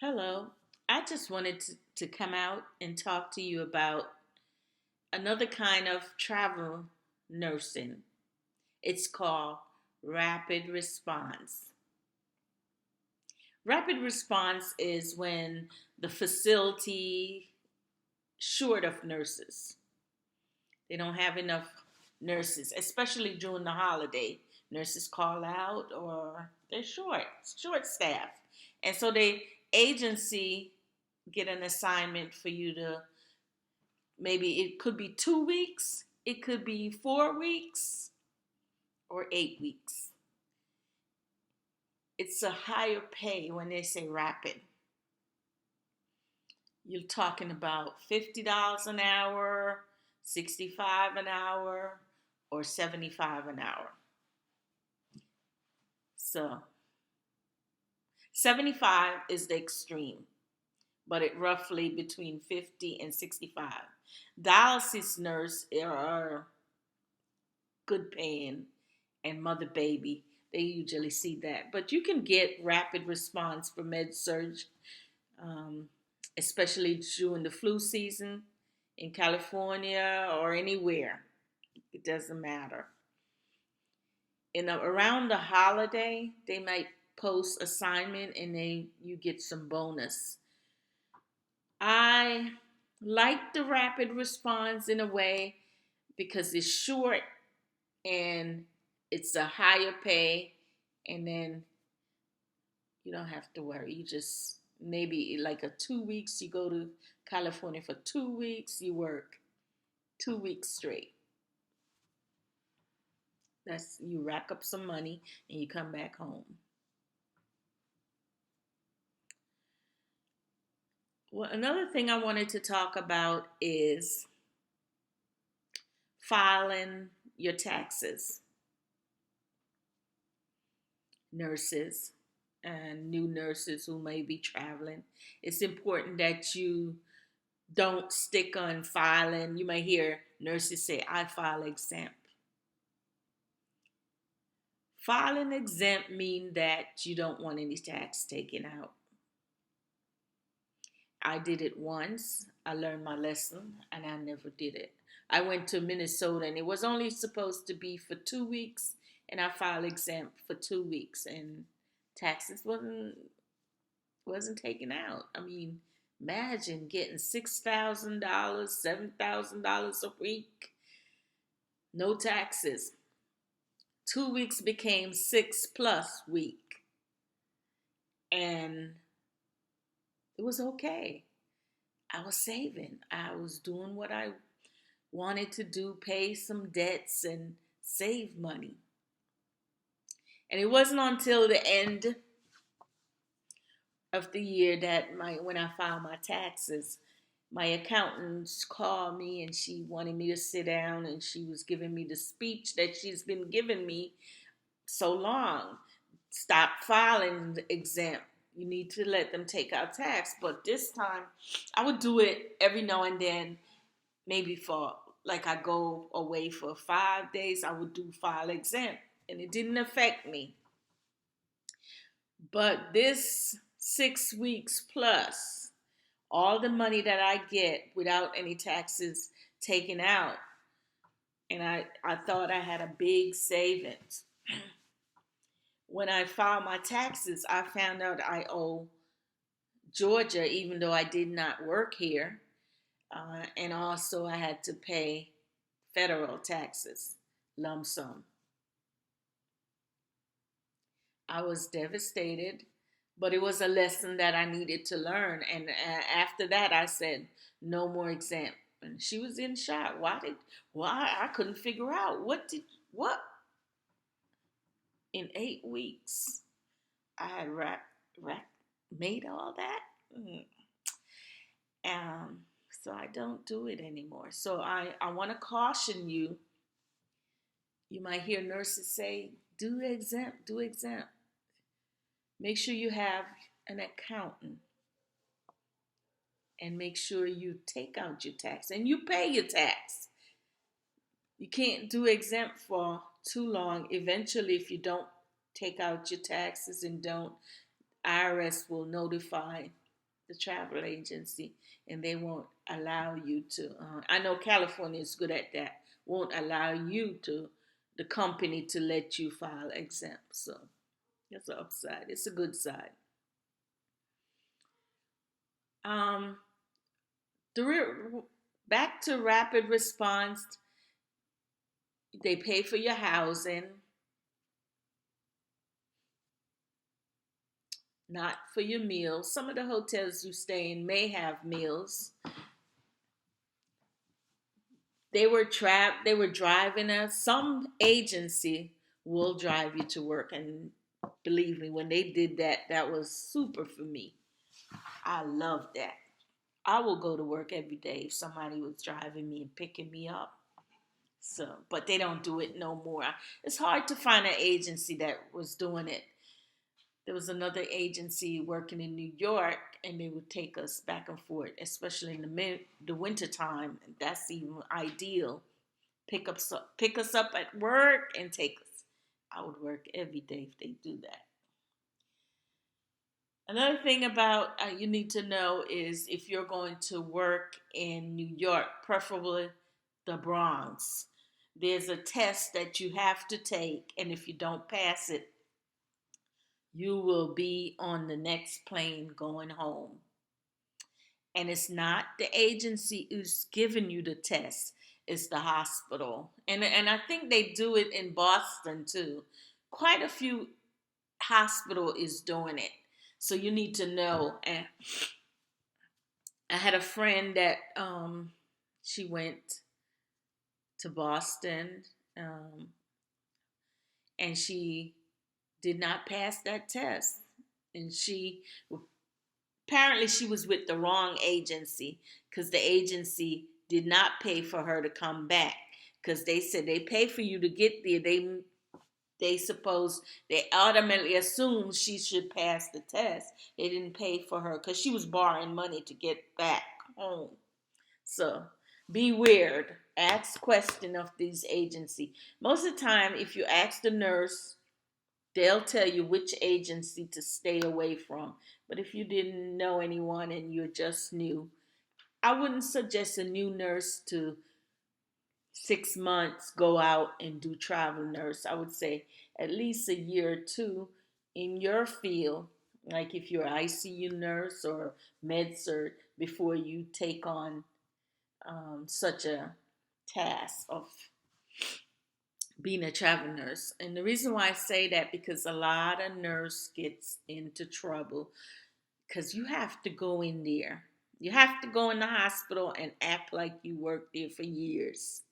Hello. I just wanted to come out and talk to you about another kind of travel nursing. It's called rapid response. Rapid response is when the facility short of nurses. They don't have enough nurses, especially during the holiday. Nurses call out or they're short staff. And so the agency get an assignment for you to maybe it could be 2 weeks, it could be 4 weeks, or 8 weeks. It's a higher pay when they say rapid. You're talking about $50 an hour, 65 an hour, or 75 an hour. So 75 is the extreme, but it roughly between 50 and 65. Dialysis nurse are good paying, and mother baby, they usually see that. But you can get rapid response for med surge, um, especially during the flu season in California or anywhere. It doesn't matter. Around the holiday, they might post assignment and you get some bonus. I like the rapid response in a way because it's short and it's a higher pay, and then you don't have to worry. You just maybe like a 2 weeks, you go to California for 2 weeks, you work 2 weeks straight. That's you rack up some money and you come back home. Well, another thing I wanted to talk about is filing your taxes. Nurses and new nurses who may be traveling, it's important that you don't stick on filing. You may hear nurses say, I file exempt. Filing exempt mean that you don't want any tax taken out. I did it once. I learned my lesson and I never did it. I went to Minnesota and it was only supposed to be for 2 weeks, and I filed exempt for 2 weeks, and taxes wasn't taken out. I mean, imagine getting $6,000, $7,000 a week, no taxes. 2 weeks became 6+ week, and it was okay. I was saving. I was doing what I wanted to do, pay some debts and save money. And it wasn't until the end of the year that when I filed my taxes, my accountants called me and she wanted me to sit down, and she was giving me the speech that she's been giving me so long. Stop filing exempt. You need to let them take out tax. But this time, I would do it every now and then, maybe for like I go away for 5 days, I would do file exempt, and it didn't affect me. But this 6 weeks plus, all the money that I get without any taxes taken out, and I thought I had a big savings. When I filed my taxes, I found out I owe Georgia, even though I did not work here. And also, I had to pay federal taxes, lump sum. I was devastated, but it was a lesson that I needed to learn. And after that, I said, no more exempt. And she was in shock. Why? I couldn't figure out what in 8 weeks I had made all that. Mm. So I don't do it anymore. So I want to caution you. You might hear nurses say, do exempt, do exempt. Make sure you have an accountant, and make sure you take out your tax and you pay your tax. You can't do exempt for too long. Eventually, if you don't take out your taxes and don't, IRS will notify the travel agency, and they won't allow you to. I know California is good at that. Won't allow you to, the company to let you file exempt. So that's the upside. It's a good side. Um, the back to rapid response. They pay for your housing, not for your meals. Some of the hotels you stay in may have meals. They were driving us. Some agency will drive you to work, and believe me, when they did that, that was super for me. I love that. I will go to work every day if somebody was driving me and picking me up. So, but they don't do it no more. It's hard to find an agency that was doing it. There was another agency working in New York, and they would take us back and forth, especially in the winter time. That's even ideal. Pick us up at work and take us. I would work every day if they do that. Another thing about you need to know is if you're going to work in New York, preferably the Bronx, there's a test that you have to take, and if you don't pass it, you will be on the next plane going home. And it's not the agency who's giving you the test, it's the hospital. And I think they do it in Boston too. Quite a few hospital is doing it. So you need to know. And I had a friend that she went to Boston, um, and she did not pass that test. And she apparently she was with the wrong agency because the agency did not pay for her to come back because they said they pay for you to get there. They automatically assumed she should pass the test. They didn't pay for her because she was borrowing money to get back home. So be weird. Ask question of these agency. Most of the time, if you ask the nurse, they'll tell you which agency to stay away from. But if you didn't know anyone and you're just new, I wouldn't suggest a new nurse to 6 months go out and do travel nurse. I would say at least a year or two in your field, like if you're ICU nurse or med surg, before you take on such a task of being a travel nurse. And the reason why I say that because a lot of nurse gets into trouble because you have to go in there. You have to go in the hospital and act like you worked there for years.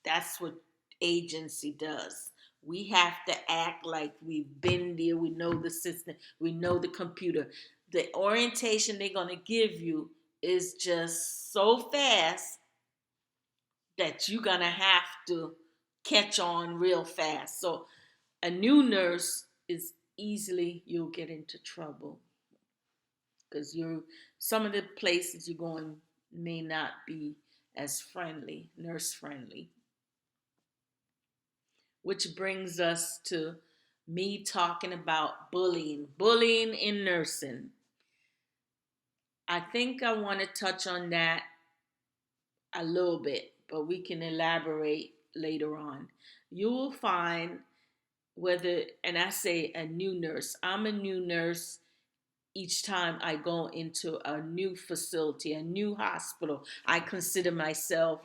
That's what agency does. We have to act like we've been there. We know the system. We know the computer. The orientation they're going to give you is just so fast that you're going to have to catch on real fast. So a new nurse is easily you'll get into trouble because you're some of the places you're going may not be as friendly, nurse friendly. Which brings us to me talking about bullying in nursing. I think I want to touch on that a little bit, but we can elaborate later on. You will find whether, and I say a new nurse, I'm a new nurse each time I go into a new facility, a new hospital. I consider myself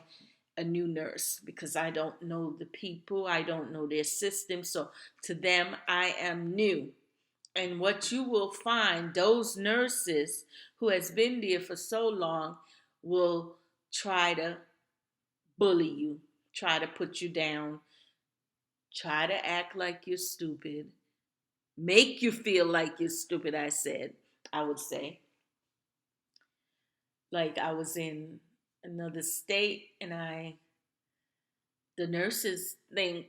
a new nurse because I don't know the people, I don't know their system. So to them, I am new. And what you will find, those nurses who has been there for so long will try to bully you, try to put you down, try to act like you're stupid, make you feel like you're stupid, I would say. Like I was in another state and the nurses think,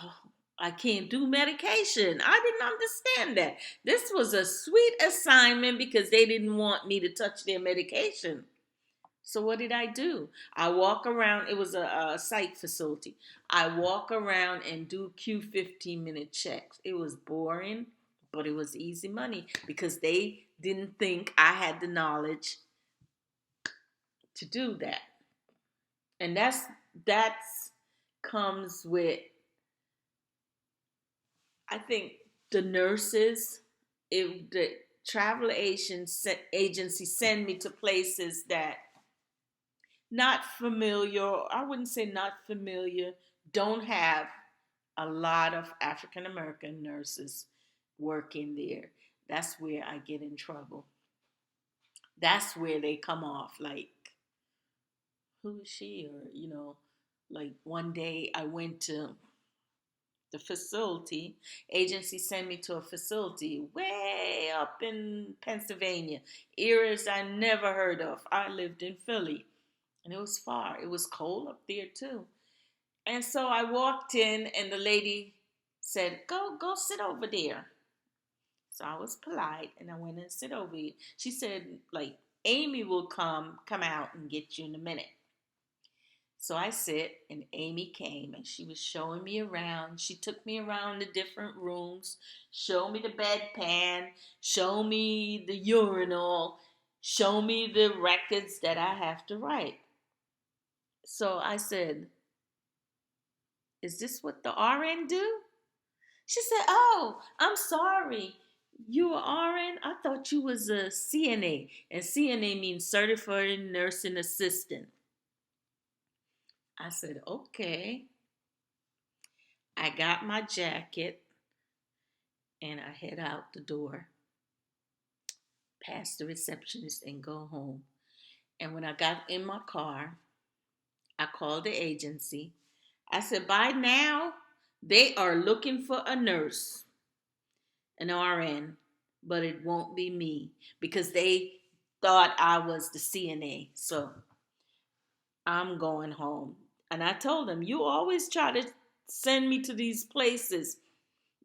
oh, I can't do medication. I didn't understand that. This was a sweet assignment because they didn't want me to touch their medication. So what did I do? I walk around. It was a psych facility. I walk around and do Q 15-minute checks. It was boring, But it was easy money because they didn't think I had the knowledge to do that. And that's comes with, I think, the nurses. If the travel agency send me to places that not familiar, I wouldn't say not familiar, don't have a lot of African American nurses working there. That's where I get in trouble. That's where they come off like, who is she? Or, like one day I went to the facility, agency sent me to a facility way up in Pennsylvania, areas I never heard of. I lived in Philly and it was far. It was cold up there too. And so I walked in and the lady said, go sit over there. So I was polite and I went and sit over here. She said, like, Amy will come out and get you in a minute. So I sit and Amy came and she was showing me around. She took me around the different rooms, showed me the bedpan, showed me the urinal, showed me the records that I have to write. So I said, is this what the RN do? She said, oh, I'm sorry. You a RN? I thought you was a CNA. And CNA means Certified Nursing Assistant. I said, okay. I got my jacket and I head out the door, past the receptionist and go home. And when I got in my car, I called the agency. I said, by now, they are looking for a nurse, an RN, but it won't be me because they thought I was the CNA. So I'm going home. And I told them, you always try to send me to these places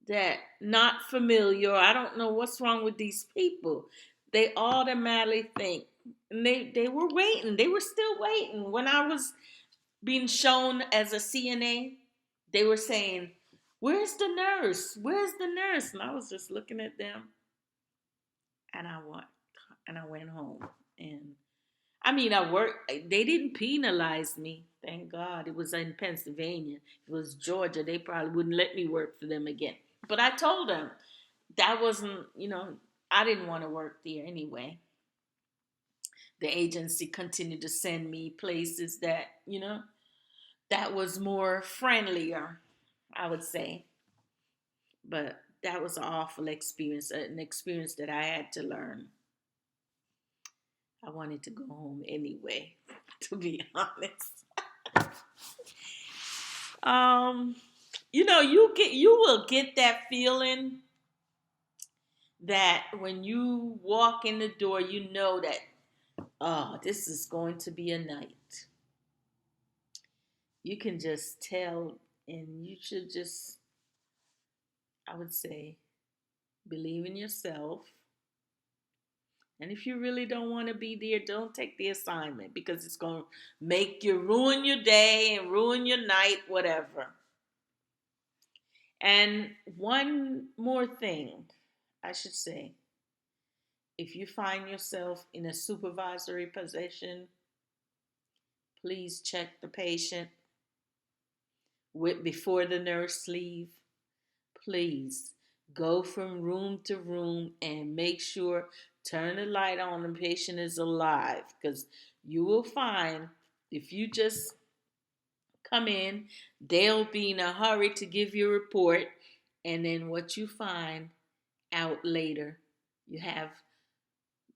that not familiar. I don't know what's wrong with these people. They automatically think, and they were waiting. They were still waiting. When I was being shown as a CNA, they were saying, where's the nurse? Where's the nurse? And I was just looking at them and I went home. And I mean, I worked. They didn't penalize me. Thank God. It was in Pennsylvania. If it was Georgia, they probably wouldn't let me work for them again. But I told them that wasn't, I didn't want to work there anyway. The agency continued to send me places that, that was more friendlier, I would say. But that was an awful experience, an experience that I had to learn. I wanted to go home anyway, to be honest. Um, you will get that feeling that when you walk in the door, you know that, oh, this is going to be a night. You can just tell, and you should just, I would say, believe in yourself. And if you really don't want to be there, don't take the assignment because it's going to make you ruin your day and ruin your night, whatever. And one more thing, I should say, if you find yourself in a supervisory position, please check the patient before the nurse leave. Please go from room to room and make sure, turn the light on, the patient is alive, because you will find if you just come in, they'll be in a hurry to give you a report, and then what you find out later, you have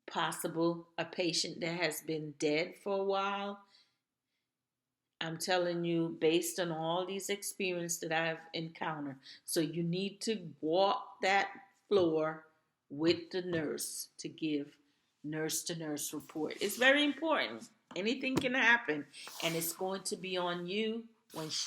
possible a patient that has been dead for a while. I'm telling you, based on all these experiences that I've encountered. So you need to walk that floor with the nurse to give nurse to nurse report. It's very important. Anything can happen, and it's going to be on you when she